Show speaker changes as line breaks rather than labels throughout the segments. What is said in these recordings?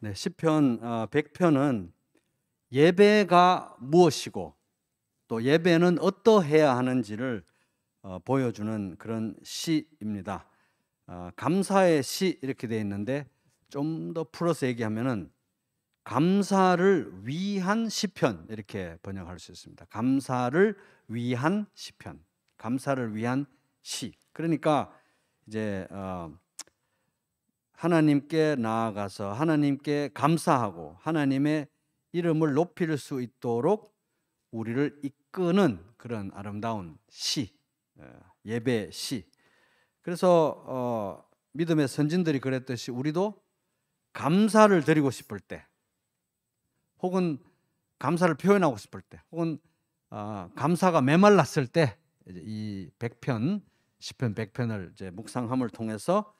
네, 시편 100편은 예배가 무엇이고 또 예배는 어떠해야 하는지를 보여주는 그런 시입니다. 감사의 시 이렇게 되어 있는데 좀 더 풀어서 얘기하면은 감사를 위한 시편 이렇게 번역할 수 있습니다. 감사를 위한 시편, 감사를 위한 시. 그러니까 이제 하나님께 나아가서 하나님께 감사하고 하나님의 이름을 높일 수 있도록 우리를 이끄는 그런 아름다운 시, 예배 시. 그래서 믿음의 선진들이 그랬듯이 우리도 감사를 드리고 싶을 때, 혹은 감사를 표현하고 싶을 때, 혹은 감사가 메말랐을 때 이 100편, 시편 100편을 이제 묵상함을 통해서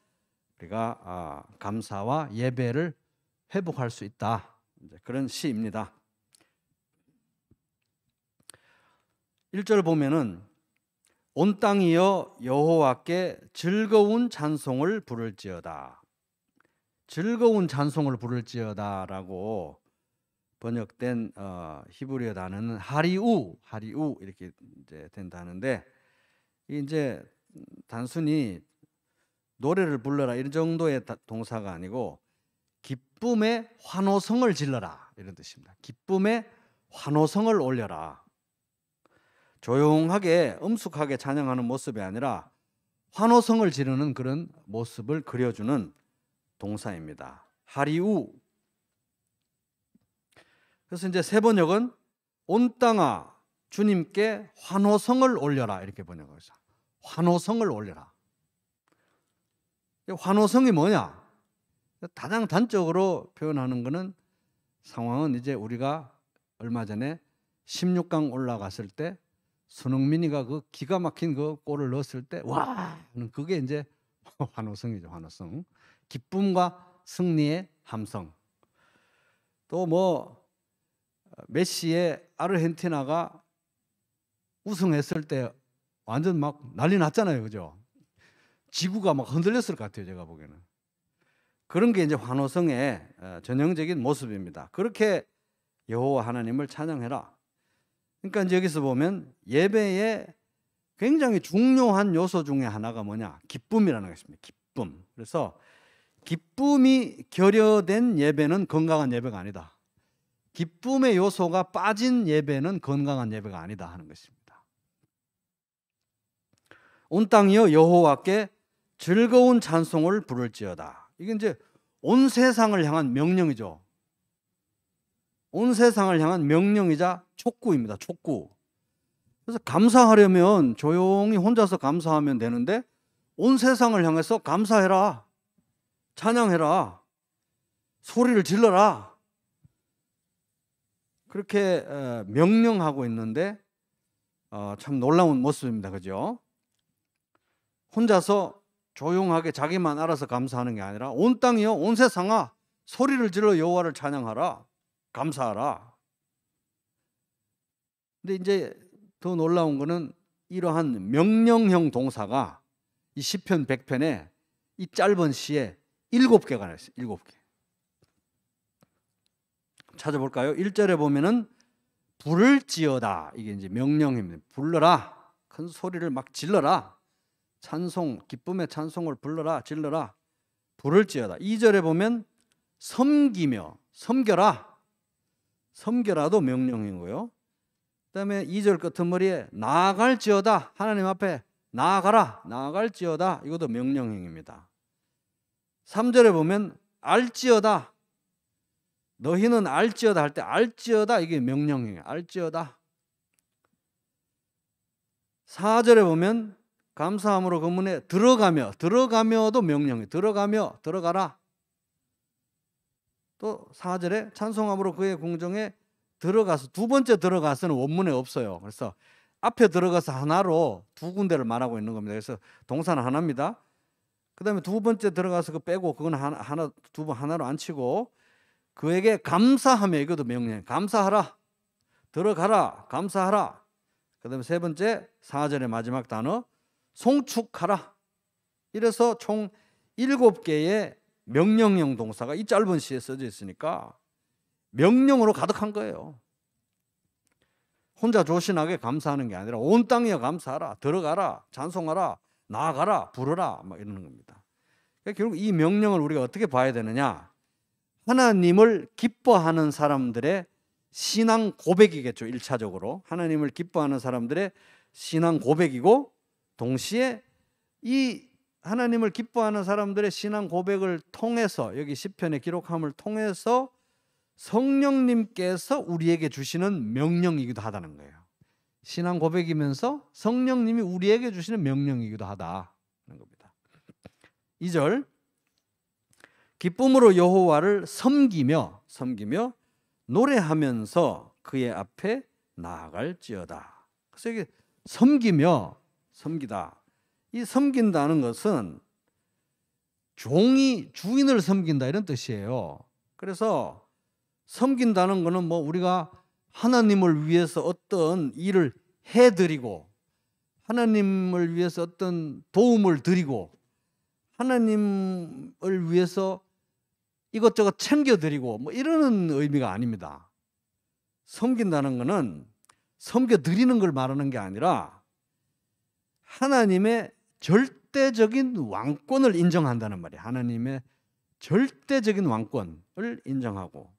우리가 감사와 예배를 회복할 수 있다. 그런 시입니다. 1절 보면은 온 땅이여 여호와께 즐거운 찬송을 부를지어다. 즐거운 찬송을 부를지어다라고 번역된 히브리어 단어는 하리우 이렇게 이제 된다는데, 이제 단순히 노래를 불러라 이런 정도의 동사가 아니고 기쁨의 환호성을 질러라 이런 뜻입니다. 기쁨의 환호성을 올려라. 조용하게 엄숙하게 찬양하는 모습이 아니라 환호성을 지르는 그런 모습을 그려주는 동사입니다. 하리우. 그래서 이제 세 번역은 온 땅아 주님께 환호성을 올려라 이렇게 번역하고 있어요. 환호성을 올려라. 환호성이 뭐냐? 가장 단적으로 표현하는 것은 상황은 이제 우리가 얼마 전에 16강 올라갔을 때 손흥민이가 그 기가 막힌 그 골을 넣었을 때 와! 그게 이제 환호성이죠. 환호성. 기쁨과 승리의 함성. 또 뭐 메시의 아르헨티나가 우승했을 때 완전 막 난리 났잖아요. 그죠? 지구가 막 흔들렸을 것 같아요. 제가 보기에는. 그런 게 이제 환호성의 전형적인 모습입니다. 그렇게 여호와 하나님을 찬양해라. 그러니까 이제 여기서 보면 예배의 굉장히 중요한 요소 중에 하나가 뭐냐? 기쁨이라는 것입니다. 기쁨. 그래서 기쁨이 결여된 예배는 건강한 예배가 아니다. 기쁨의 요소가 빠진 예배는 건강한 예배가 아니다 하는 것입니다. 온 땅이여 여호와께 즐거운 찬송을 부를지어다. 이게 이제 온 세상을 향한 명령이죠. 온 세상을 향한 명령이자 촉구입니다. 촉구. 그래서 감사하려면 조용히 혼자서 감사하면 되는데 온 세상을 향해서 감사해라. 찬양해라. 소리를 질러라. 그렇게 명령하고 있는데 참 놀라운 모습입니다. 그죠? 혼자서 조용하게 자기만 알아서 감사하는 게 아니라 온 땅이요 온 세상아 소리를 질러 여호와를 찬양하라. 감사하라. 근데 이제 더 놀라운 거는 이러한 명령형 동사가 이 시편 100편에 이 짧은 시에 7개가 나있어요. 7개. 찾아볼까요? 1절에 보면은 부를지어다. 이게 이제 명령입니다. 불러라. 큰 소리를 막 질러라. 찬송, 기쁨의 찬송을 불러라. 질러라. 부를지어다. 2절에 보면 섬기며 섬겨라. 섬겨라도 명령이고요. 그다음에 2절 끝머리에 나아갈지어다. 하나님 앞에 나아가라. 나아갈지어다. 이것도 명령형입니다. 3절에 보면 알지어다. 너희는 알지어다 할 때 알지어다 이게 명령형이에요. 알지어다. 4절에 보면 감사함으로 그 문에 들어가며도 명령이에요. 들어가라. 또 4절에 찬송함으로 그의 궁정에 들어가서, 두 번째 들어가서는 원문에 없어요. 그래서 앞에 들어가서 하나로 두 군데를 말하고 있는 겁니다. 그래서 동사는 하나입니다. 그 다음에 두 번째 들어가서 그거 빼고 그건 하나, 두 번 하나로 안 치고 그에게 감사하며, 이것도 명령. 감사하라. 들어가라. 감사하라. 그 다음에 세 번째 4절의 마지막 단어 송축하라. 이래서 총 7개의 명령형 동사가 이 짧은 시에 써져 있으니까 명령으로 가득한 거예요. 혼자 조신하게 감사하는 게 아니라 온 땅에 감사하라, 들어가라, 찬송하라, 나아가라, 부르라 막 이러는 겁니다. 그러니까 결국 이 명령을 우리가 어떻게 봐야 되느냐? 하나님을 기뻐하는 사람들의 신앙 고백이겠죠. 1차적으로 하나님을 기뻐하는 사람들의 신앙 고백이고, 동시에 이 하나님을 기뻐하는 사람들의 신앙 고백을 통해서, 여기 시편에 기록함을 통해서 성령님께서 우리에게 주시는 명령이기도 하다는 거예요. 신앙 고백이면서 성령님이 우리에게 주시는 명령이기도 하다는 겁니다. 2절, 기쁨으로 여호와를 섬기며 노래하면서 그의 앞에 나아갈지어다. 그래서 이게 섬기다. 이 섬긴다는 것은 종이 주인을 섬긴다 이런 뜻이에요. 그래서 섬긴다는 것은 뭐 우리가 하나님을 위해서 어떤 일을 해드리고, 하나님을 위해서 어떤 도움을 드리고, 하나님을 위해서 이것저것 챙겨드리고 뭐 이러는 의미가 아닙니다. 섬긴다는 것은 섬겨드리는 걸 말하는 게 아니라 하나님의 절대적인 왕권을 인정한다는 말이에요. 하나님의 절대적인 왕권을 인정하고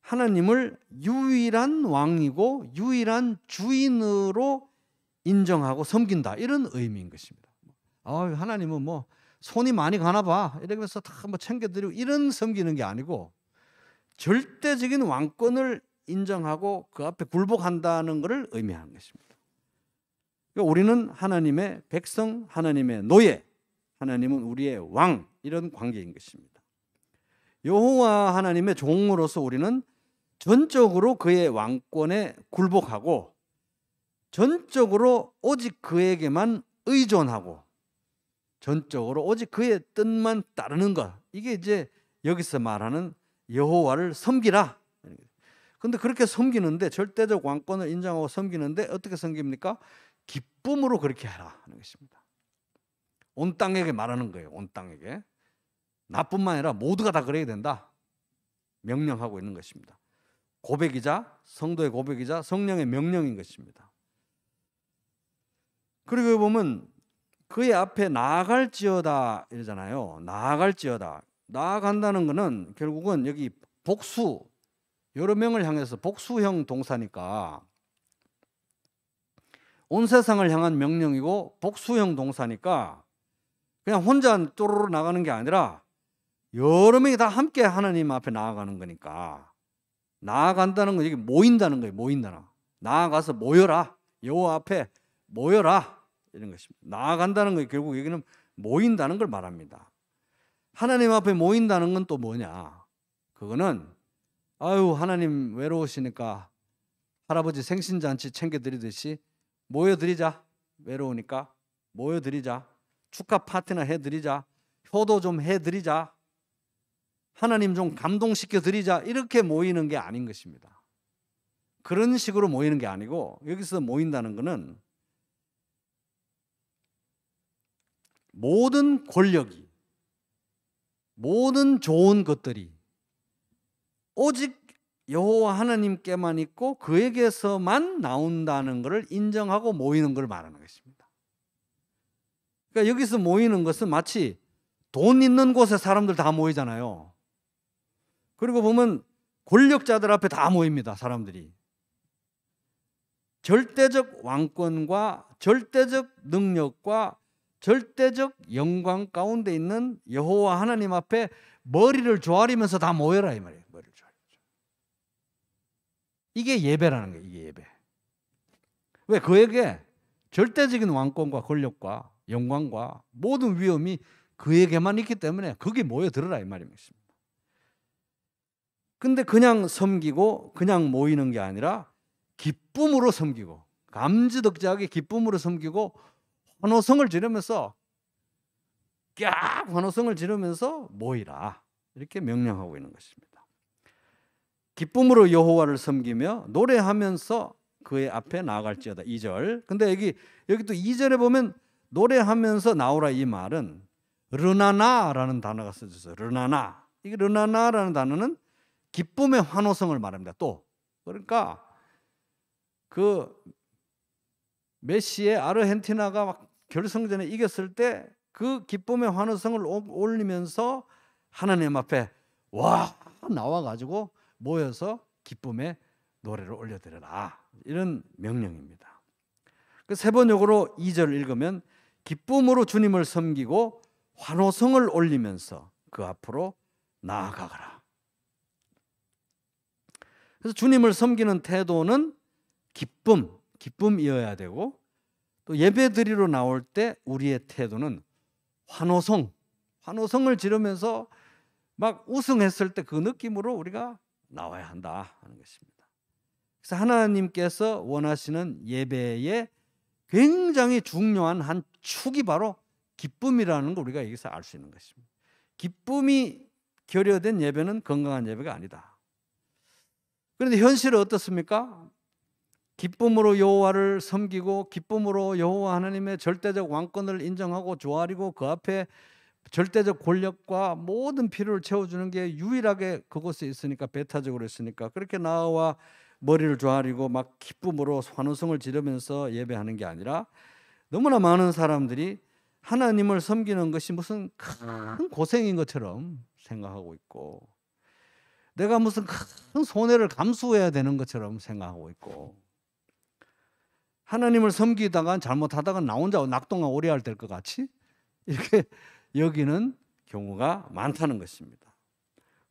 하나님을 유일한 왕이고 유일한 주인으로 인정하고 섬긴다, 이런 의미인 것입니다. 하나님은 뭐 손이 많이 가나 봐 이러면서 다 뭐 챙겨드리고 이런 섬기는 게 아니고, 절대적인 왕권을 인정하고 그 앞에 굴복한다는 것을 의미하는 것입니다. 그러니까 우리는 하나님의 백성, 하나님의 노예, 하나님은 우리의 왕, 이런 관계인 것입니다. 여호와 하나님의 종으로서 우리는 전적으로 그의 왕권에 굴복하고 전적으로 오직 그에게만 의존하고 전적으로 오직 그의 뜻만 따르는 것, 이게 이제 여기서 말하는 여호와를 섬기라. 그런데 그렇게 섬기는데, 절대적 왕권을 인정하고 섬기는데 어떻게 섬깁니까? 기쁨으로 그렇게 해라 하는 것입니다. 온 땅에게 말하는 거예요. 온 땅에게. 나뿐만 아니라 모두가 다 그래야 된다, 명령하고 있는 것입니다. 고백이자, 성도의 고백이자 성령의 명령인 것입니다. 그리고 보면 그의 앞에 나아갈지어다 이러잖아요. 나아갈지어다. 나아간다는 것은 결국은 여기 복수, 여러 명을 향해서 복수형 동사니까, 온 세상을 향한 명령이고 복수형 동사니까 그냥 혼자 또르르 나가는 게 아니라 여러 명이 다 함께 하나님 앞에 나아가는 거니까, 나아간다는 건 여기 모인다는 거예요. 모인다는. 나아가서 모여라. 여호와 앞에 모여라. 이런 것입니다. 나아간다는 거 결국 여기는 모인다는 걸 말합니다. 하나님 앞에 모인다는 건 또 뭐냐? 그거는 하나님 외로우시니까 할아버지 생신잔치 챙겨드리듯이 모여드리자. 외로우니까 모여드리자. 축하 파티나 해드리자. 효도 좀 해드리자. 하나님 좀 감동시켜드리자. 이렇게 모이는 게 아닌 것입니다. 그런 식으로 모이는 게 아니고, 여기서 모인다는 것은 모든 권력이, 모든 좋은 것들이 오직 여호와 하나님께만 있고 그에게서만 나온다는 것을 인정하고 모이는 걸 말하는 것입니다. 그러니까 여기서 모이는 것은 마치 돈 있는 곳에 사람들 다 모이잖아요. 그리고 보면 권력자들 앞에 다 모입니다. 사람들이. 절대적 왕권과 절대적 능력과 절대적 영광 가운데 있는 여호와 하나님 앞에 머리를 조아리면서 다 모여라 이 말이에요. 머리를 조아리면서. 이게 예배라는 거예요. 이게 예배. 왜? 그에게 절대적인 왕권과 권력과 영광과 모든 위엄이 그에게만 있기 때문에 거기에 모여들어라 이 말입니다. 근데 그냥 섬기고 그냥 모이는 게 아니라 기쁨으로 섬기고, 감지덕지하게 기쁨으로 섬기고 환호성을 지르면서 환호성을 지르면서 모이라, 이렇게 명령하고 있는 것입니다. 기쁨으로 여호와를 섬기며 노래하면서 그의 앞에 나아갈지어다. 2절. 근데 여기 또 2절에 보면 노래하면서 나오라 이 말은 르나나라는 단어가 써졌어요. 르나나. 이 르나나라는 단어는 기쁨의 환호성을 말합니다. 또 그러니까 그 메시의 아르헨티나가 막 결승전에 이겼을 때 그 기쁨의 환호성을 올리면서 하나님 앞에 와 나와가지고 모여서 기쁨의 노래를 올려드려라, 이런 명령입니다. 그 세 번역으로 2절 읽으면 기쁨으로 주님을 섬기고 환호성을 올리면서 그 앞으로 나아가거라. 그래서 주님을 섬기는 태도는 기쁨이어야 되고, 또 예배드리러 나올 때 우리의 태도는 환호성을 지르면서 막 우승했을 때 그 느낌으로 우리가 나와야 한다 하는 것입니다. 그래서 하나님께서 원하시는 예배의 굉장히 중요한 한 축이 바로 기쁨이라는 걸 우리가 여기서 알 수 있는 것입니다. 기쁨이 결여된 예배는 건강한 예배가 아니다. 그런데 현실은 어떻습니까? 기쁨으로 여호와를 섬기고 기쁨으로 여호와 하나님의 절대적 왕권을 인정하고 조아리고 그 앞에 절대적 권력과 모든 필요를 채워주는 게 유일하게 그곳에 있으니까, 배타적으로 있으니까 그렇게 나와 머리를 조아리고 막 기쁨으로 환호성을 지르면서 예배하는 게 아니라, 너무나 많은 사람들이 하나님을 섬기는 것이 무슨 큰 고생인 것처럼 생각하고 있고, 내가 무슨 큰 손해를 감수해야 되는 것처럼 생각하고 있고, 하나님을 섬기다가 잘못하다가 나 혼자 낙동강 오리알 될 것 같이 이렇게 여기는 경우가 많다는 것입니다.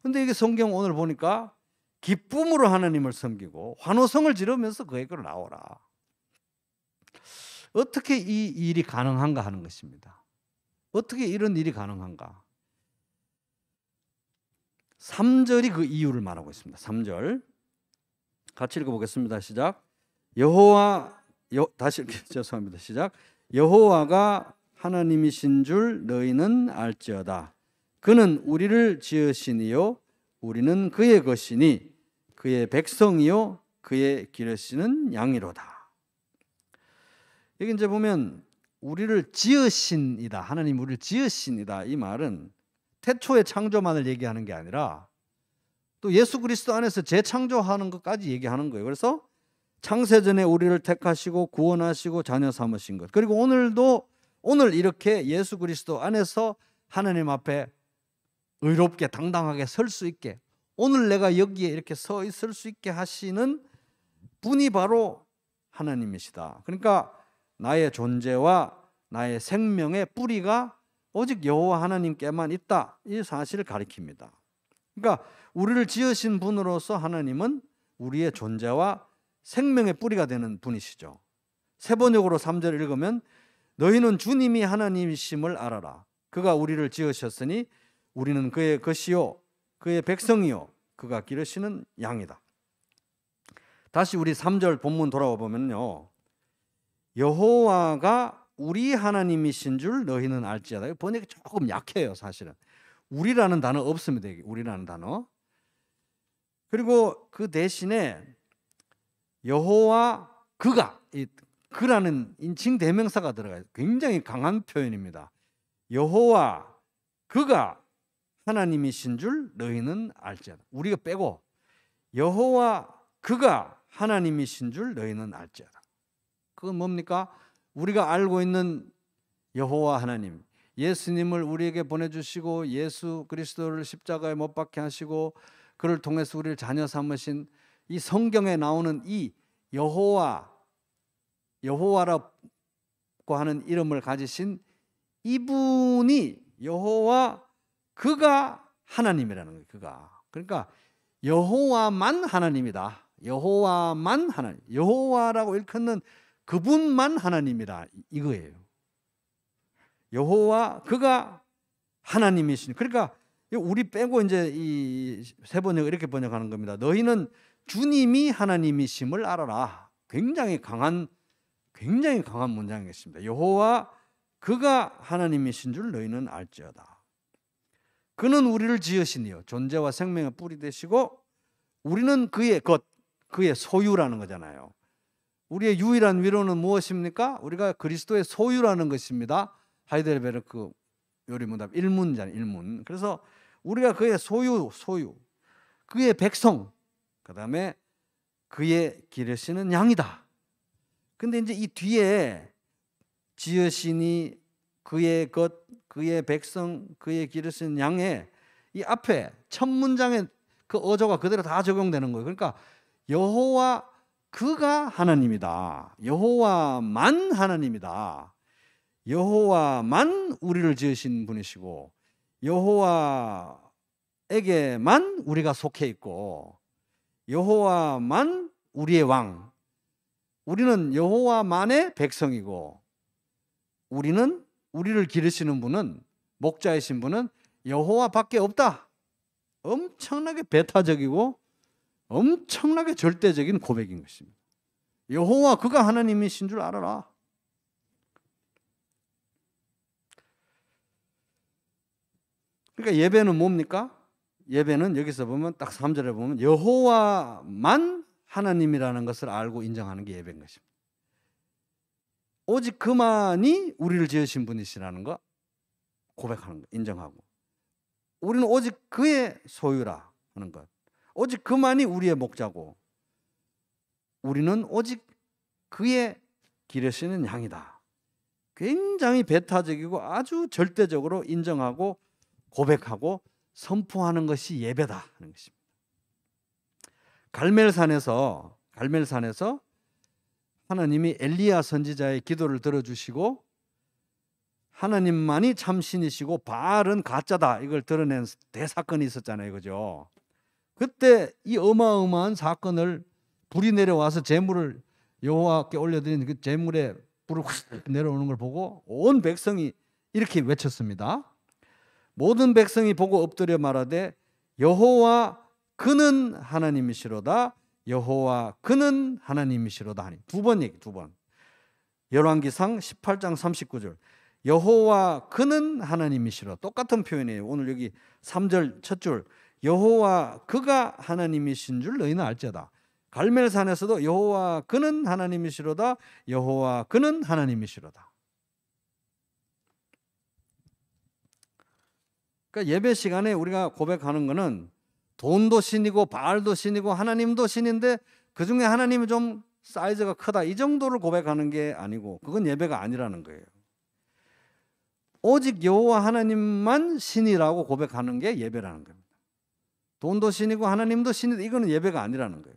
그런데 이게 성경 오늘 보니까 기쁨으로 하나님을 섬기고 환호성을 지르면서 그에게로 나오라. 어떻게 이 일이 가능한가 하는 것입니다. 어떻게 이런 일이 가능한가? 3절이 그 이유를 말하고 있습니다. 3절 같이 읽어보겠습니다. 시작. 죄송합니다. 시작. 여호와가 하나님이신 줄 너희는 알지어다. 그는 우리를 지으시니요 우리는 그의 것이니 그의 백성이요 그의 기르시는 양이로다. 여기 이제 보면 우리를 지으신이다. 하나님 우리를 지으신이다. 이 말은 태초의 창조만을 얘기하는 게 아니라 또 예수 그리스도 안에서 재창조하는 것까지 얘기하는 거예요. 그래서 창세전에 우리를 택하시고 구원하시고 자녀 삼으신 것, 그리고 오늘 이렇게 예수 그리스도 안에서 하나님 앞에 의롭게 당당하게 설 수 있게, 오늘 내가 여기에 이렇게 서 있을 수 있게 하시는 분이 바로 하나님이시다. 그러니까 나의 존재와 나의 생명의 뿌리가 오직 여호와 하나님께만 있다, 이 사실을 가리킵니다. 그러니까 우리를 지으신 분으로서 하나님은 우리의 존재와 생명의 뿌리가 되는 분이시죠. 세 번역으로 3절 읽으면 너희는 주님이 하나님이심을 알아라. 그가 우리를 지으셨으니 우리는 그의 것이요 그의 백성이요 그가 기르시는 양이다. 다시 우리 3절 본문 돌아와 보면요, 여호와가 우리 하나님이신 줄 너희는 알지어다. 번역이 조금 약해요. 사실은 우리라는 단어 없습니다. 우리라는 단어. 그리고 그 대신에 여호와 그가, 이 그라는 인칭 대명사가 들어가요. 굉장히 강한 표현입니다. 여호와 그가 하나님이신 줄 너희는 알지어다. 우리가 빼고 여호와 그가 하나님이신 줄 너희는 알지어다. 그건 뭡니까? 우리가 알고 있는 여호와 하나님, 예수님을 우리에게 보내주시고 예수 그리스도를 십자가에 못 박게 하시고 그를 통해서 우리를 자녀 삼으신 이 성경에 나오는 이 여호와라고 하는 이름을 가지신 이분이 여호와 그가 하나님이라는 거예요. 그가. 그러니까 여호와만 하나님이다. 여호와만 하나님. 여호와라고 일컫는 그분만 하나님이다. 이거예요. 여호와 그가 하나님이시니. 그러니까 우리 빼고 이제 이 세 번역 이렇게 번역하는 겁니다. 너희는 주님이 하나님이심을 알아라. 굉장히 강한 문장이겠습니다. 여호와 그가 하나님이신 줄 너희는 알지어다. 그는 우리를 지으시니요 존재와 생명의 뿌리 되시고 우리는 그의 것, 그의 소유라는 거잖아요. 우리의 유일한 위로는 무엇입니까? 우리가 그리스도의 소유라는 것입니다. 하이델베르크 요리문답 1문잖아요. 1문. 그래서 우리가 그의 소유, 그의 백성, 그 다음에 그의 기르시는 양이다. 근데 이제 이 뒤에 지으시니 그의 것, 그의 백성, 그의 기르시는 양에 이 앞에 첫 문장에 그 어조가 그대로 다 적용되는 거예요. 그러니까 여호와 그가 하나님이다. 여호와만 하나님이다. 여호와만 우리를 지으신 분이시고 여호와에게만 우리가 속해 있고 여호와만 우리의 왕. 우리는 여호와만의 백성이고 우리는 우리를 기르시는 분은 목자이신 분은 여호와밖에 없다. 엄청나게 배타적이고 엄청나게 절대적인 고백인 것입니다. 여호와 그가 하나님이신 줄 알아라. 그러니까 예배는 뭡니까? 예배는 여기서 보면 딱 3절에 보면 여호와만 하나님이라는 것을 알고 인정하는 게 예배인 것입니다. 오직 그만이 우리를 지으신 분이시라는 거 고백하는 거, 인정하고 우리는 오직 그의 소유라 하는 것. 오직 그만이 우리의 목자고 우리는 오직 그의 기르시는 양이다. 굉장히 배타적이고 아주 절대적으로 인정하고 고백하고 선포하는 것이 예배다 하는 것입니다. 갈멜산에서 하나님이 엘리야 선지자의 기도를 들어주시고 하나님만이 참신이시고 바알은 가짜다 이걸 드러낸 대사건이 있었잖아요. 그죠? 그때 이 어마어마한 사건을 불이 내려와서 제물을 여호와께 올려드린 그 제물에 불이 확 내려오는 걸 보고 온 백성이 이렇게 외쳤습니다. 모든 백성이 보고 엎드려 말하되 여호와 그는 하나님이시로다. 여호와 그는 하나님이시로다 하니 두 번. 열왕기상 18장 39절 여호와 그는 하나님이시로 똑같은 표현이에요. 오늘 여기 3절 첫 줄 여호와 그가 하나님이신 줄 너희는 알지어다. 갈멜산에서도 여호와 그는 하나님이시로다. 여호와 그는 하나님이시로다. 그러니까 예배 시간에 우리가 고백하는 것은 돈도 신이고 바알도 신이고 하나님도 신인데 그중에 하나님이 좀 사이즈가 크다 이 정도를 고백하는 게 아니고 그건 예배가 아니라는 거예요. 오직 여호와 하나님만 신이라고 고백하는 게 예배라는 겁니다. 돈도 신이고 하나님도 신이다 이거는 예배가 아니라는 거예요.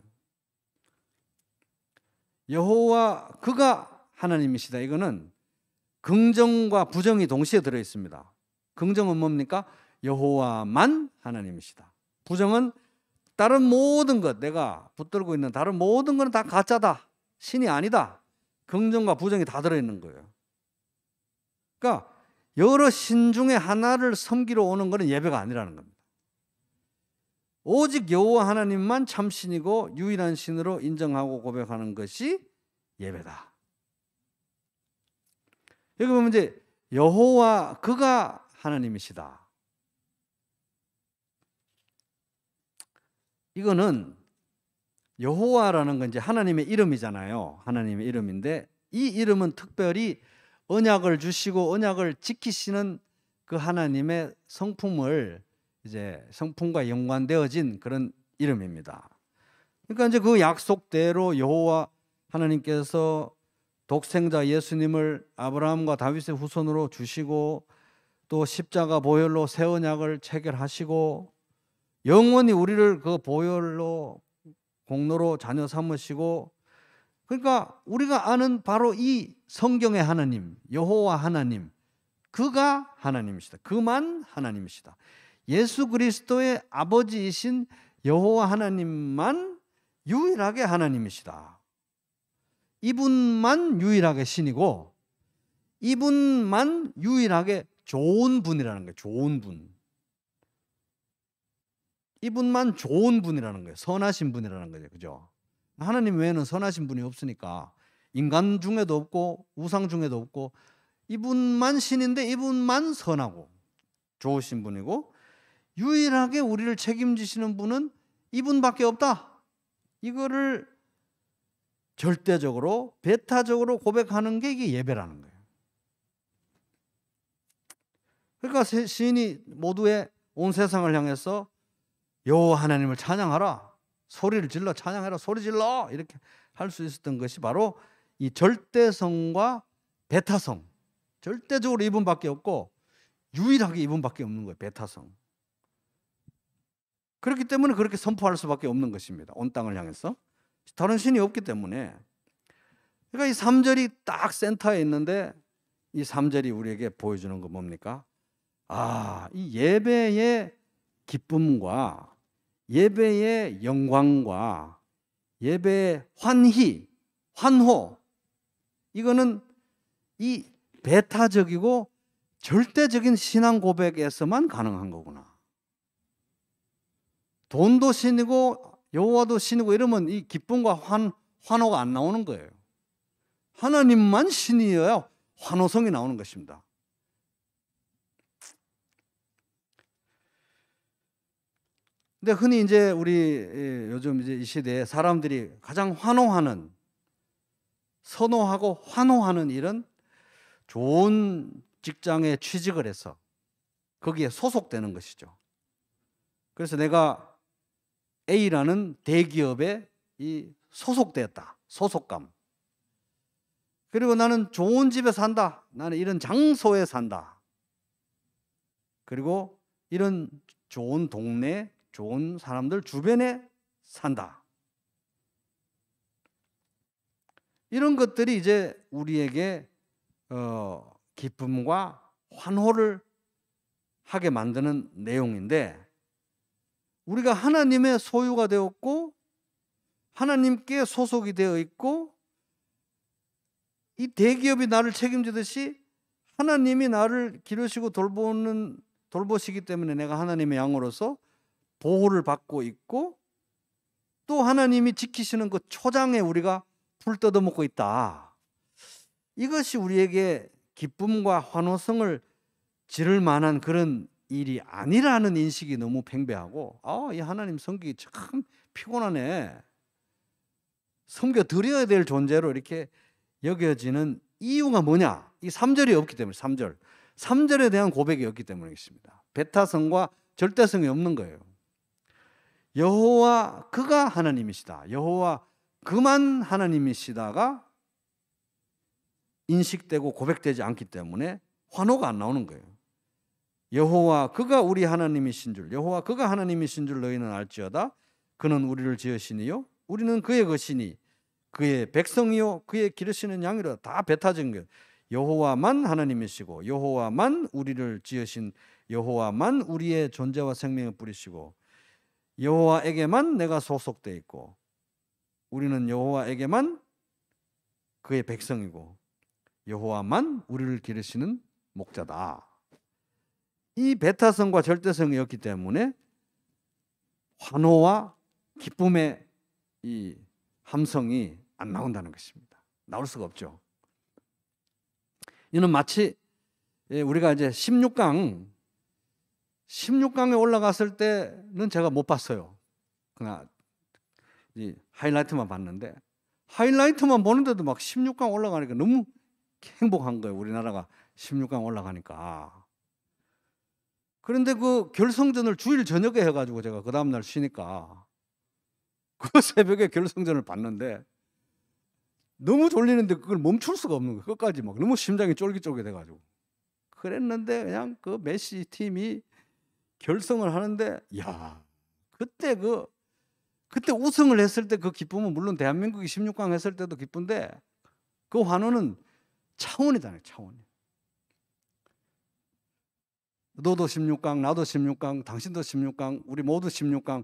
여호와 그가 하나님이시다 이거는 긍정과 부정이 동시에 들어있습니다. 긍정은 뭡니까? 여호와만 하나님이시다. 부정은 다른 모든 것 내가 붙들고 있는 다른 모든 것은 다 가짜다. 신이 아니다. 긍정과 부정이 다 들어있는 거예요. 그러니까 여러 신 중에 하나를 섬기러 오는 것은 예배가 아니라는 겁니다. 오직 여호와 하나님만 참신이고 유일한 신으로 인정하고 고백하는 것이 예배다. 여기 보면 이제 여호와 그가 하나님이시다. 이거는 여호와라는 건 이제 하나님의 이름이잖아요. 하나님의 이름인데 이 이름은 특별히 언약을 주시고 언약을 지키시는 그 하나님의 성품을 이제 성품과 연관되어진 그런 이름입니다. 그러니까 이제 그 약속대로 여호와 하나님께서 독생자 예수님을 아브라함과 다윗의 후손으로 주시고 또 십자가 보혈로 새 언약을 체결하시고 영원히 우리를 그 보혈로 공로로 자녀 삼으시고 그러니까 우리가 아는 바로 이 성경의 하나님 여호와 하나님 그가 하나님이시다. 그만 하나님이시다. 예수 그리스도의 아버지이신 여호와 하나님만 유일하게 하나님이시다. 이분만 유일하게 신이고 이분만 유일하게 좋은 분이라는 거예요. 좋은 분. 이분만 좋은 분이라는 거예요. 선하신 분이라는 거죠. 그죠? 하나님 외에는 선하신 분이 없으니까 인간 중에도 없고 우상 중에도 없고 이분만 신인데 이분만 선하고 좋으신 분이고 유일하게 우리를 책임지시는 분은 이분밖에 없다. 이거를 절대적으로 배타적으로 고백하는 게 이게 예배라는 거예요. 그러니까 시인이 모두의 온 세상을 향해서 여호와 하나님을 찬양하라, 소리를 질러 찬양해라, 소리 질러, 이렇게 할 수 있었던 것이 바로 이 절대성과 배타성, 절대적으로 이분밖에 없고 유일하게 이분밖에 없는 거예요. 배타성. 그렇기 때문에 그렇게 선포할 수밖에 없는 것입니다. 온 땅을 향해서. 다른 신이 없기 때문에. 그러니까 이 3절이 딱 센터에 있는데 이 3절이 우리에게 보여주는 건 뭡니까? 이 예배의 기쁨과 예배의 영광과 예배의 환희, 환호, 이거는 이 배타적이고 절대적인 신앙 고백에서만 가능한 거구나. 돈도 신이고 여호와도 신이고 이러면 이 기쁨과 환호가 안 나오는 거예요. 하나님만 신이어야 환호성이 나오는 것입니다. 근데 흔히 이제 우리 요즘 이제 이 시대에 사람들이 가장 환호하는, 선호하고 환호하는 일은 좋은 직장에 취직을 해서 거기에 소속되는 것이죠. 그래서 내가 A라는 대기업에 소속되었다. 소속감. 그리고 나는 좋은 집에 산다. 나는 이런 장소에 산다. 그리고 이런 좋은 동네, 좋은 사람들 주변에 산다. 이런 것들이 이제 우리에게 기쁨과 환호를 하게 만드는 내용인데, 우리가 하나님의 소유가 되었고 하나님께 소속이 되어 있고 이 대기업이 나를 책임지듯이 하나님이 나를 기르시고 돌보시기 때문에 내가 하나님의 양으로서 보호를 받고 있고, 또 하나님이 지키시는 그 초장에 우리가 풀 뜯어먹고 있다. 이것이 우리에게 기쁨과 환호성을 지를 만한 그런 일이 아니라는 인식이 너무 팽배하고, 이 하나님 섬기기 참 피곤하네, 섬겨 드려야 될 존재로 이렇게 여겨지는 이유가 뭐냐? 이 3절이 없기 때문에, 3절에 대한 고백이 없기 때문이겠습니다. 배타성과 절대성이 없는 거예요. 여호와 그가 하나님이시다, 여호와 그만 하나님이시다가 인식되고 고백되지 않기 때문에 환호가 안 나오는 거예요. 여호와 그가 우리 하나님이신 줄, 여호와 그가 하나님이신 줄 너희는 알지어다. 그는 우리를 지으시니요 우리는 그의 것이니 그의 백성이요 그의 기르시는 양이라. 다 배타적인 거예요. 여호와만 하나님이시고 여호와만 우리를 지으신 여호와만 우리의 존재와 생명을 뿌리시고 여호와에게만 내가 소속돼 있고 우리는 여호와에게만 그의 백성이고 여호와만 우리를 기르시는 목자다. 이 배타성과 절대성이 없기 때문에 환호와 기쁨의 이 함성이 안 나온다는 것입니다. 나올 수가 없죠. 이는 마치 우리가 이제 16강에 올라갔을 때는 제가 못 봤어요. 그냥 이 하이라이트만 봤는데, 하이라이트만 보는데도 막 16강 올라가니까 너무 행복한 거예요. 우리나라가 16강 올라가니까. 그런데 그 결승전을 주일 저녁에 해가지고 제가 그 다음날 쉬니까 그 새벽에 결승전을 봤는데 너무 졸리는데 그걸 멈출 수가 없는 거예요. 끝까지 막 너무 심장이 쫄깃쫄깃해가지고. 그랬는데 그냥 그 메시 팀이 결승을 하는데, 야, 그때 우승을 했을 때 그 기쁨은 물론 대한민국이 16강 했을 때도 기쁜데 그 환호는 차원이잖아요. 차원이. 너도 16강, 나도 16강, 당신도 16강, 우리 모두 16강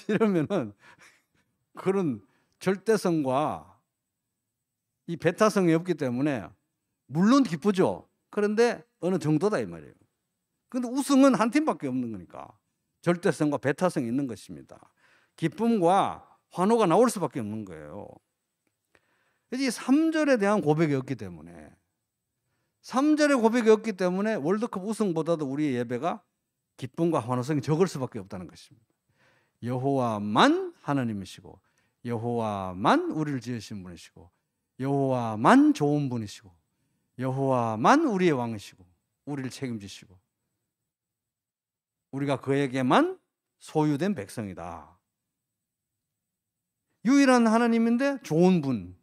이러면은 그런 절대성과 이 배타성이 없기 때문에 물론 기쁘죠. 그런데 어느 정도다 이 말이에요. 그런데 우승은 한 팀밖에 없는 거니까 절대성과 배타성이 있는 것입니다. 기쁨과 환호가 나올 수밖에 없는 거예요. 이 3절에 대한 고백이 없기 때문에, 3절의 고백이 없기 때문에 월드컵 우승보다도 우리의 예배가 기쁨과 환호성이 적을 수밖에 없다는 것입니다. 여호와만 하나님이시고 여호와만 우리를 지으신 분이시고 여호와만 좋은 분이시고 여호와만 우리의 왕이시고 우리를 책임지시고 우리가 그에게만 소유된 백성이다. 유일한 하나님인데 좋은 분,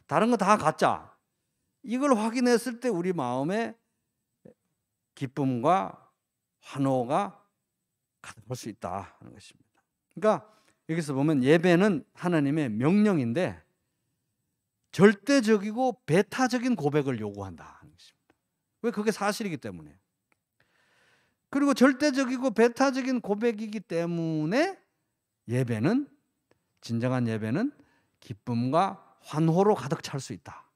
다른 거 다 가짜. 이걸 확인했을 때 우리 마음에 기쁨과 환호가 가득할 수 있다 하는 것입니다. 그러니까 여기서 보면 예배는 하나님의 명령인데 절대적이고 배타적인 고백을 요구한다 하는 것입니다. 왜? 그게 사실이기 때문에. 그리고 절대적이고 배타적인 고백이기 때문에 예배는, 진정한 예배는 기쁨과 환호로 가득 찰 수 있다.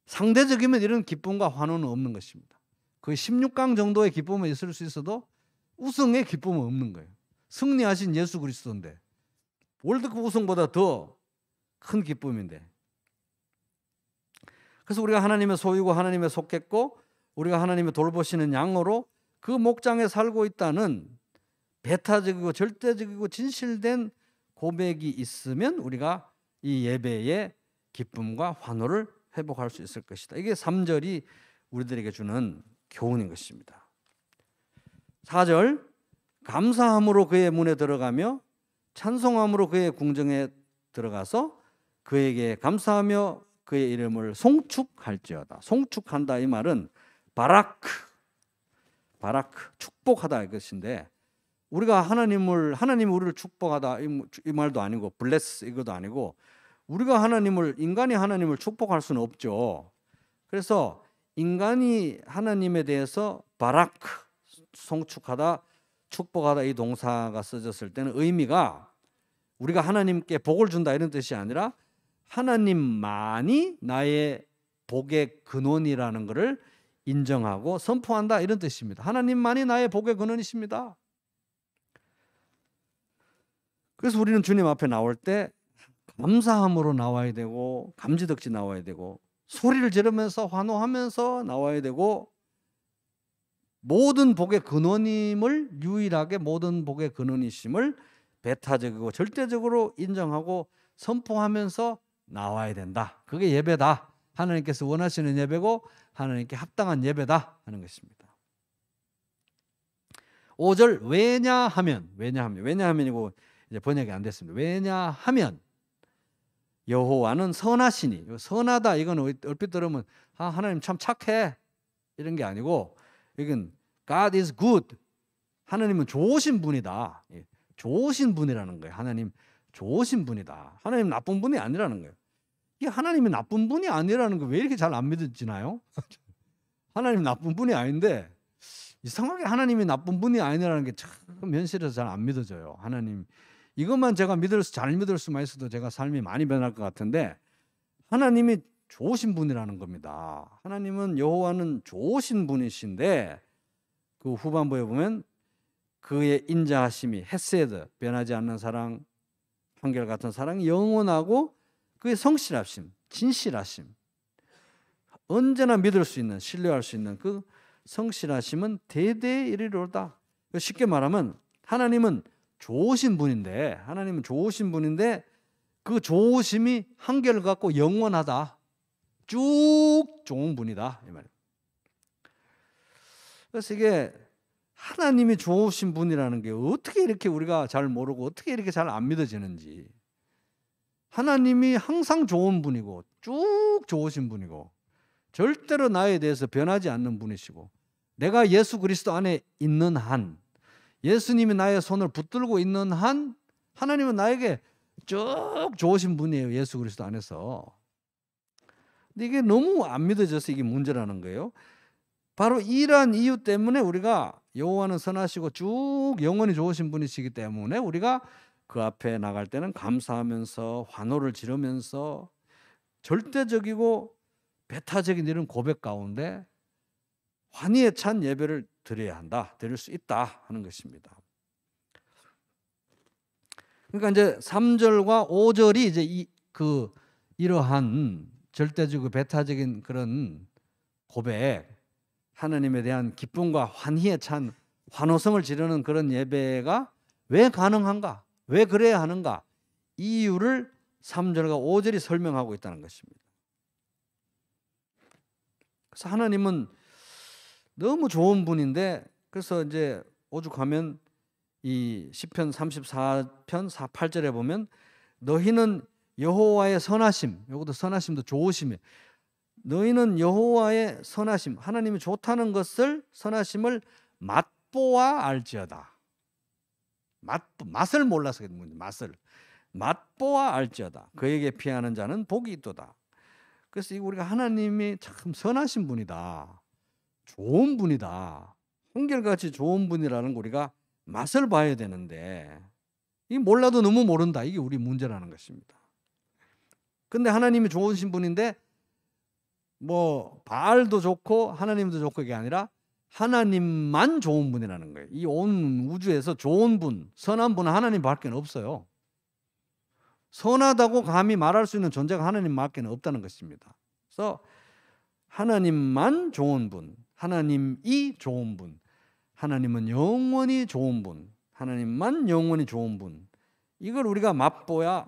상대적이면 이런 기쁨과 환호는 없는 것입니다. 거의 16강 정도의 기쁨은 있을 수 있어도 우승의 기쁨은 없는 거예요. 승리하신 예수 그리스도인데, 월드컵 우승보다 더 큰 기쁨인데. 그래서 우리가 하나님의 소유고 하나님의 속했고 우리가 하나님의 돌보시는 양으로 그 목장에 살고 있다는 배타적이고 절대적이고 진실된 고백이 있으면 우리가 이 예배의 기쁨과 환호를 회복할 수 있을 것이다. 이게 3절이 우리들에게 주는 교훈인 것입니다. 4절, 감사함으로 그의 문에 들어가며 찬송함으로 그의 궁정에 들어가서 그에게 감사하며 그의 이름을 송축할지어다. 송축한다 이 말은 바라크, 축복하다 이것인데, 우리가 하나님이 우리를 축복하다 이 말도 아니고 블레스 이것도 아니고, 우리가 인간이 하나님을 축복할 수는 없죠. 그래서 인간이 하나님에 대해서 바라크, 송축하다, 축복하다 이 동사가 써졌을 때는 의미가 우리가 하나님께 복을 준다 이런 뜻이 아니라 하나님만이 나의 복의 근원이라는 것을 인정하고 선포한다 이런 뜻입니다. 하나님만이 나의 복의 근원이십니다. 그래서 우리는 주님 앞에 나올 때 감사함으로 나와야 되고 감지덕지 나와야 되고 소리를 지르면서 환호하면서 나와야 되고, 모든 복의 근원임을, 유일하게 모든 복의 근원이심을 배타적이고 절대적으로 인정하고 선포하면서 나와야 된다. 그게 예배다. 하나님께서 원하시는 예배고 하나님께 합당한 예배다 하는 것입니다. 5절, 왜냐하면이고 이제 번역이 안 됐습니다. 왜냐하면 여호와는 선하시니, 선하다 이건 얼핏 들으면 하나님 참 착해 이런 게 아니고, 이건 God is good, 하나님은 좋으신 분이다. 좋으신 분이라는 거예요. 하나님 좋으신 분이다. 하나님 나쁜 분이 아니라는 거예요. 이게 하나님이 나쁜 분이 아니라는 거 왜 이렇게 잘 안 믿어지나요? 하나님 나쁜 분이 아닌데 이상하게 하나님이 나쁜 분이 아니라는 게 참 현실에서 잘 안 믿어져요. 하나님 이것만 제가 잘 믿을 수만 있어도 제가 삶이 많이 변할 것 같은데, 하나님이 좋으신 분이라는 겁니다. 하나님은, 여호와는 좋으신 분이신데 그 후반부에 보면 그의 인자하심이, 헤세드, 변하지 않는 사랑, 한결같은 사랑이 영원하고 그의 성실하심, 진실하심, 언제나 믿을 수 있는, 신뢰할 수 있는 그 성실하심은 대대에 이르리로다. 쉽게 말하면 하나님은 좋으신 분인데 그 좋으심이 한결같고 영원하다. 쭉 좋은 분이다 이 말이에요. 그래서 이게 하나님이 좋으신 분이라는 게 어떻게 이렇게 우리가 잘 모르고 어떻게 이렇게 잘 안 믿어지는지. 하나님이 항상 좋은 분이고 쭉 좋으신 분이고 절대로 나에 대해서 변하지 않는 분이시고, 내가 예수 그리스도 안에 있는 한, 예수님이 나의 손을 붙들고 있는 한, 하나님은 나에게 쭉 좋으신 분이에요. 예수 그리스도 안에서. 근데 이게 너무 안 믿어져서 이게 문제라는 거예요. 바로 이러한 이유 때문에 우리가, 여호와는 선하시고 쭉 영원히 좋으신 분이시기 때문에 우리가 그 앞에 나갈 때는 감사하면서 환호를 지르면서 절대적이고 배타적인 이런 고백 가운데 환희에 찬 예배를 드려야 한다, 드릴 수 있다 하는 것입니다. 그러니까 이제 3절과 5절이 이제 이러한 절대적이고 배타적인 그런 고백, 하나님에 대한 기쁨과 환희에 찬 환호성을 지르는 그런 예배가 왜 가능한가? 왜 그래야 하는가? 이유를 3절과 5절이 설명하고 있다는 것입니다. 그래서 하나님은 너무 좋은 분인데, 그래서 이제 오죽하면 이 시편 34편 8절에 보면 너희는 여호와의 선하심, 이것도 선하심도 좋으심이에요. 너희는 여호와의 선하심, 하나님이 좋다는 것을, 선하심을 맛보아 알지어다. 맛을 몰라서 그런 거지. 맛을 맛보아 알지어다. 그에게 피하는 자는 복이 있도다. 그래서 우리가 하나님이 참 선하신 분이다, 좋은 분이다, 한결같이 좋은 분이라는 거 우리가 맛을 봐야 되는데, 이 몰라도 너무 모른다. 이게 우리 문제라는 것입니다. 근데 하나님이 좋으신 분인데 뭐 바알도 좋고 하나님도 좋고 이게 아니라 하나님만 좋은 분이라는 거예요. 이 온 우주에서 좋은 분, 선한 분은 하나님밖에 없어요. 선하다고 감히 말할 수 있는 존재가 하나님밖에 없다는 것입니다. 그래서 하나님만 좋은 분, 하나님이 좋은 분, 하나님은 영원히 좋은 분, 하나님만 영원히 좋은 분, 이걸 우리가 맛보아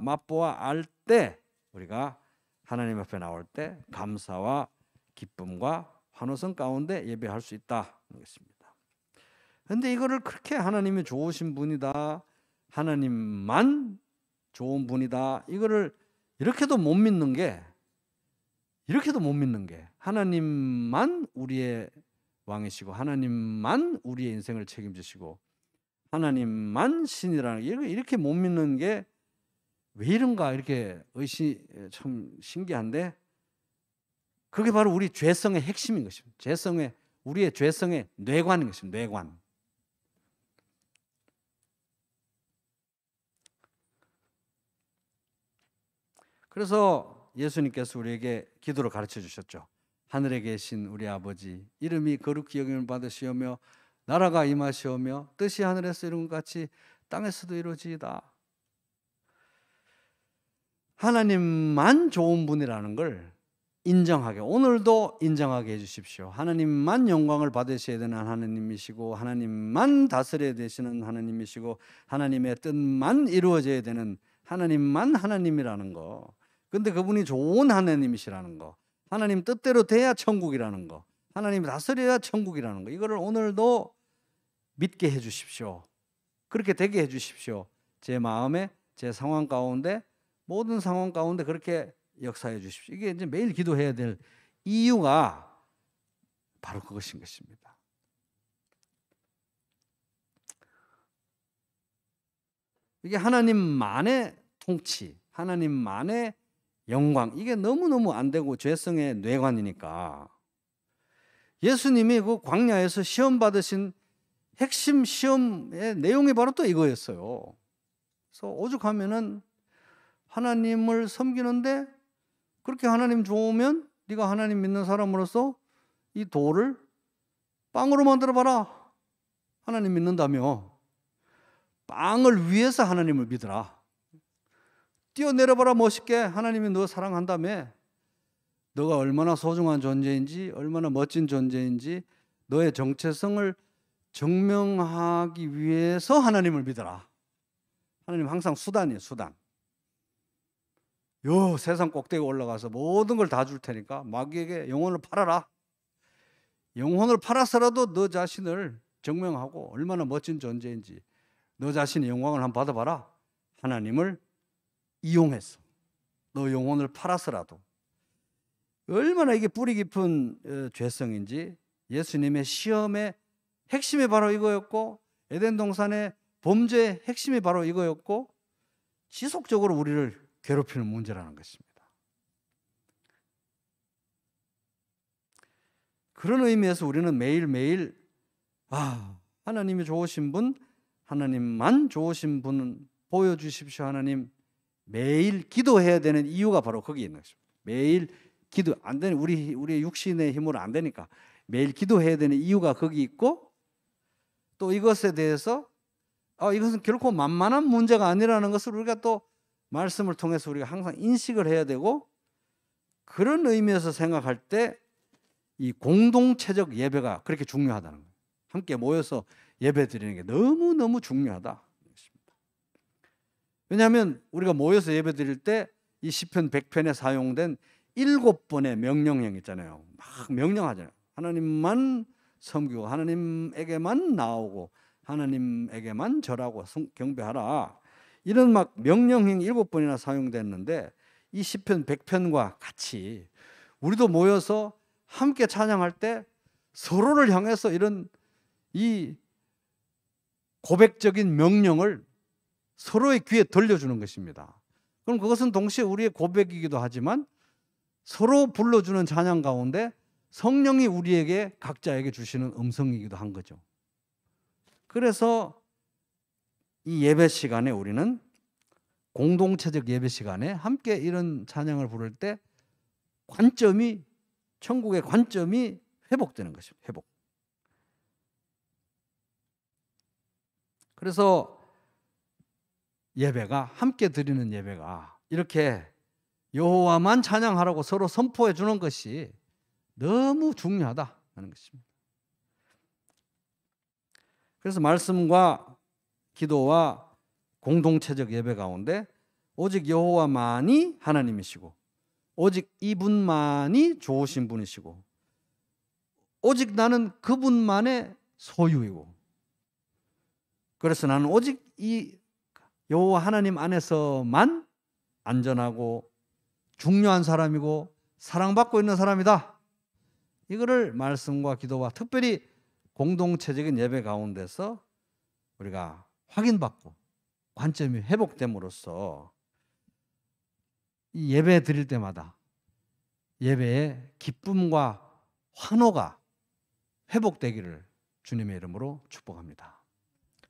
알 때 우리가 하나님 앞에 나올 때 감사와 기쁨과 환호성 가운데 예배할 수 있다는 것입니다. 그런데 이거를 그렇게 하나님이 좋으신 분이다, 하나님만 좋은 분이다, 이거를 이렇게도 못 믿는 게 하나님만 우리의 왕이시고 하나님만 우리의 인생을 책임지시고 하나님만 신이라는 게, 이렇게 못 믿는 게 왜 이런가, 이렇게 참 신기한데, 그게 바로 우리 죄성의 핵심인 것입니다. 우리의 죄성의 뇌관인 것입니다. 뇌관. 그래서 예수님께서 우리에게 기도를 가르쳐 주셨죠. 하늘에 계신 우리 아버지, 이름이 거룩히 여김을 받으시오며 나라가 임하시오며 뜻이 하늘에서 이룬 것 같이 땅에서도 이루어지이다. 하나님만 좋은 분이라는 걸 인정하게, 오늘도 인정하게 해주십시오. 하나님만 영광을 받으셔야 되는 하나님이시고 하나님만 다스려야 되시는 하나님이시고 하나님의 뜻만 이루어져야 되는 하나님만 하나님이라는 거. 근데 그분이 좋은 하나님이시라는 거, 하나님 뜻대로 돼야 천국이라는 거, 하나님이 다스려야 천국이라는 거, 이거를 오늘도 믿게 해주십시오. 그렇게 되게 해주십시오. 제 마음에, 제 상황 가운데, 모든 상황 가운데 그렇게 역사해 주십시오. 이게 이제 매일 기도해야 될 이유가 바로 그것인 것입니다. 이게 하나님만의 통치, 하나님만의 영광, 이게 너무너무 안 되고 죄성의 뇌관이니까 예수님이 그 광야에서 시험 받으신 핵심 시험의 내용이 바로 또 이거였어요. 그래서 오죽하면은 하나님을 섬기는데 그렇게 하나님 좋으면 네가 하나님 믿는 사람으로서 이 돌을 빵으로 만들어 봐라. 하나님 믿는다며 빵을 위해서 하나님을 믿으라. 뛰어내려봐라 멋있게. 하나님이 너 사랑한다며. 너가 얼마나 소중한 존재인지, 얼마나 멋진 존재인지 너의 정체성을 증명하기 위해서 하나님을 믿어라. 하나님 항상 수단이에요, 수단. 요 세상 꼭대기 올라가서 모든 걸 다 줄 테니까 마귀에게 영혼을 팔아라. 영혼을 팔아서라도 너 자신을 증명하고 얼마나 멋진 존재인지 너 자신의 영광을 한번 받아봐라. 하나님을 이용해서 너 영혼을 팔아서라도. 얼마나 이게 뿌리 깊은 죄성인지. 예수님의 시험의 핵심이 바로 이거였고, 에덴 동산의 범죄의 핵심이 바로 이거였고, 지속적으로 우리를 괴롭히는 문제라는 것입니다. 그런 의미에서 우리는 매일매일 하나님이 좋으신 분, 하나님만 좋으신 분 보여주십시오. 하나님, 매일 기도해야 되는 이유가 바로 거기에 있는 것입니다. 매일 기도 안 되는, 우리의 육신의 힘으로 안 되니까 매일 기도해야 되는 이유가 거기 있고, 또 이것에 대해서 이것은 결코 만만한 문제가 아니라는 것을 우리가 또 말씀을 통해서 우리가 항상 인식을 해야 되고, 그런 의미에서 생각할 때 이 공동체적 예배가 그렇게 중요하다는 거예요. 함께 모여서 예배 드리는 게 너무너무 중요하다. 왜냐하면 우리가 모여서 예배 드릴 때 이 시편 100편에 사용된 7번의 명령형 있잖아요. 막 명령하잖아요. 하나님만 섬기고 하나님에게만 나오고 하나님에게만 절하고 경배하라. 이런 막 명령형이 7번이나 사용됐는데 이 시편 100편과 같이 우리도 모여서 함께 찬양할 때 서로를 향해서 이런 이 고백적인 명령을 서로의 귀에 들려주는 것입니다. 그럼 그것은 동시에 우리의 고백이기도 하지만 서로 불러주는 찬양 가운데 성령이 우리에게 각자에게 주시는 음성이기도 한 거죠. 그래서 이 예배 시간에 우리는 공동체적 예배 시간에 함께 이런 찬양을 부를 때 관점이 천국의 관점이 회복되는 것입니다. 회복. 그래서 예배가 함께 드리는 예배가 이렇게 여호와만 찬양하라고 서로 선포해 주는 것이 너무 중요하다 하는 것입니다. 그래서 말씀과 기도와 공동체적 예배 가운데 오직 여호와만이 하나님이시고 오직 이분만이 좋으신 분이시고 오직 나는 그분만의 소유이고 그래서 나는 오직 이 여호와 하나님 안에서만 안전하고 중요한 사람이고 사랑받고 있는 사람이다. 이거를 말씀과 기도와 특별히 공동체적인 예배 가운데서 우리가 확인받고 관점이 회복됨으로써 이 예배 드릴 때마다 예배의 기쁨과 환호가 회복되기를 주님의 이름으로 축복합니다.